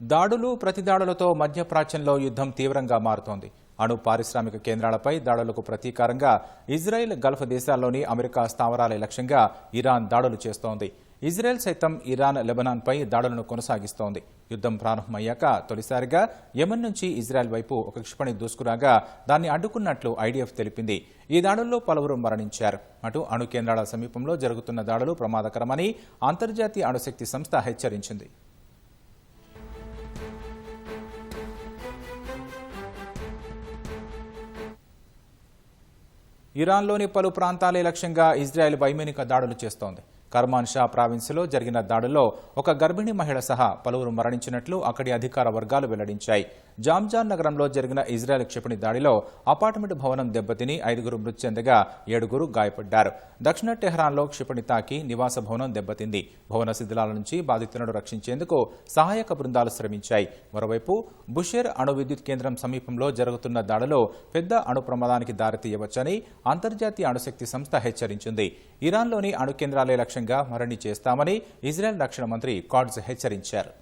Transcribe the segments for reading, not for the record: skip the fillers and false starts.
దాడులు ప్రతిదాడులతో మధ్యప్రాచ్యంలో యుద్ధం తీవ్రంగా మారుతోంది. అణు పారిశ్రామిక కేంద్రాలపై దాడులకు ప్రతీకారంగా ఇజ్రాయెల్, గల్ఫ్ దేశాల్లోని అమెరికా స్థావరాల లక్ష్యంగా ఇరాన్ దాడులు చేస్తోంది. ఇజ్రాయెల్ సైతం ఇరాన్, లెబనాన్పై దాడులను కొనసాగిస్తోంది. యుద్ధం ప్రారంభమయ్యాక తొలిసారిగా యెమెన్ నుంచి ఇజ్రాయెల్ వైపు ఒక క్షిపణి దూసుకురాగా దాన్ని అడ్డుకున్నట్లు ఐడిఎఫ్ తెలిపింది. ఈ దాడుల్లో పలువురు మరణించారు. అటు అణు కేంద్రాల సమీపంలో జరుగుతున్న దాడులు ప్రమాదకరమని అంతర్జాతీయ అణుశక్తి సంస్థ హెచ్చరించింది. ఇరాన్లోని పలు ప్రాంతాలే లక్ష్యంగా ఇజ్రాయెల్ వైమానిక దాడులు చేస్తోంది. కర్మాన్ షా ప్రావిన్స్లో జరిగిన దాడుల్లో ఒక గర్భిణీ మహిళ సహా పలువురు మరణించినట్లు అక్కడి అధికార వర్గాలు వెల్లడించాయి. జామ్జాన్ నగరంలో జరిగిన ఇజ్రాయెల్ క్షిపణి దాడిలో అపార్ట్మెంట్ భవనం దెబ్బతిని 5గురు మృతి చెందగా 7గురు గాయపడ్డారు. దక్షిణ టెహ్రాన్లో క్షిపణి తాకి నివాస భవనం దెబ్బతింది. భవన శిథిలాల నుంచి బాధితులను రక్షించేందుకు సహాయక బృందాలు శ్రమించాయి. మరోవైపు బుషేర్ అణు విద్యుత్ కేంద్రం సమీపంలో జరుగుతున్న దాడిలో పెద్ద అణు ప్రమాదానికి దారితీయవచ్చని అంతర్జాతీయ అణుశక్తి సంస్థ హెచ్చరించింది. ఇరాన్లోని అణు కేంద్రాలే లక్ష్యంగా మరణి చేస్తామని ఇజ్రాయెల్ రక్షణ మంత్రి కాట్జ్ హెచ్చరించారు.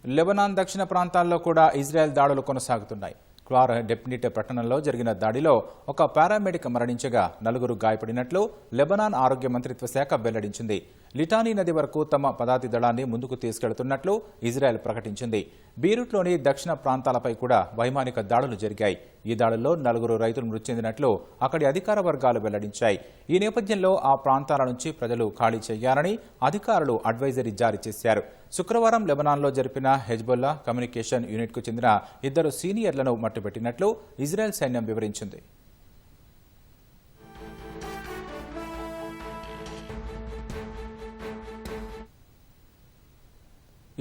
లెబనాన్ దక్షిణ ప్రాంతాల్లో కూడా ఇజ్రాయెల్ దాడులు కొనసాగుతున్నాయి. క్లార్ డెప్నిట్ పట్టణంలో జరిగిన దాడిలో ఒక పారామెడిక్ మరణించగా 4గురు గాయపడినట్లు లెబనాన్ ఆరోగ్య మంత్రిత్వ శాఖ వెల్లడించింది. లిటానీ నది వరకు తమ పదాతి దళాన్ని ముందుకు తీసుకెళ్తున్నట్లు ఇజ్రాయెల్ ప్రకటించింది. బీరూట్లోని దక్షిణ ప్రాంతాలపై కూడా వైమానిక దాడులు జరిగాయి. ఈ దాడుల్లో 4గురు రైతులు మృతి చెందినట్లు అక్కడి అధికార వర్గాలు వెల్లడించాయి. ఈ నేపథ్యంలో ఆ ప్రాంతాల నుంచి ప్రజలు ఖాళీ చేయాలని అధికారులు అడ్వైజరీ జారీ చేశారు. శుక్రవారం లెబనాన్లో జరిపిన హెజ్బొల్లా కమ్యూనికేషన్ యూనిట్కు చెందిన 2 సీనియర్లను మట్టుపెట్టినట్లు ఇజ్రాయెల్ సైన్యం వివరించింది.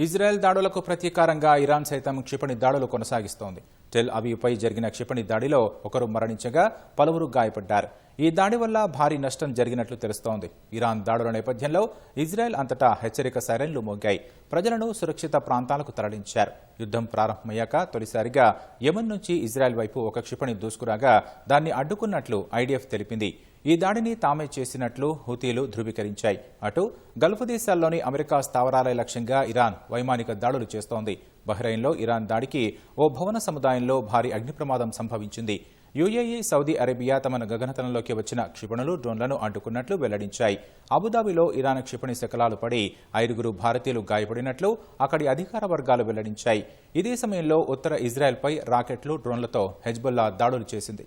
ఇజ్రాయెల్ దాడులకు ప్రతీకారంగా ఇరాన్ సైతం క్షిపణి దాడులు కొనసాగిస్తోంది. టెల్ అవీవ్పై జరిగిన క్షిపణి దాడిలో ఒకరు మరణించగా పలువురు గాయపడ్డారు. ఈ దాడి వల్ల భారీ నష్టం జరిగినట్లు తెలుస్తోంది. ఇరాన్ దాడుల నేపథ్యంలో ఇజ్రాయెల్ అంతటా హెచ్చరిక సైరన్లు మోగాయి. ప్రజలను సురక్షిత ప్రాంతాలకు తరలించారు. యుద్ధం ప్రారంభమయ్యాక తొలిసారిగా యెమెన్ నుంచి ఇజ్రాయెల్ వైపు ఒక క్షిపణి దూసుకురాగా దాన్ని అడ్డుకున్నట్లు ఐడిఎఫ్ తెలిపింది. ఈ దాడిని తామే చేసినట్లు హూతీలు ధృవీకరించాయి. అటు గల్ఫ్ దేశాల్లోని అమెరికా స్థావరాల లక్ష్యంగా ఇరాన్ వైమానిక దాడులు చేస్తోంది. బహ్రెయిన్లో ఇరాన్ దాడికి ఓ భవన సముదాయంలో భారీ అగ్ని ప్రమాదం సంభవించింది. యుఏఈ, సౌదీ అరేబియా తమ గగనతలంలోకి వచ్చిన క్షిపణులు, డ్రోన్లను అడ్డుకున్నట్లు వెల్లడించాయి. అబుదాబిలో ఇరాన్ క్షిపణి శకలాలు పడి 5గురు భారతీయులు గాయపడినట్లు అక్కడి అధికార వర్గాలు వెల్లడించాయి. ఇదే సమయంలో ఉత్తర ఇజ్రాయెల్పై రాకెట్లు, డ్రోన్లతో హెజ్బొల్లా దాడులు చేసింది.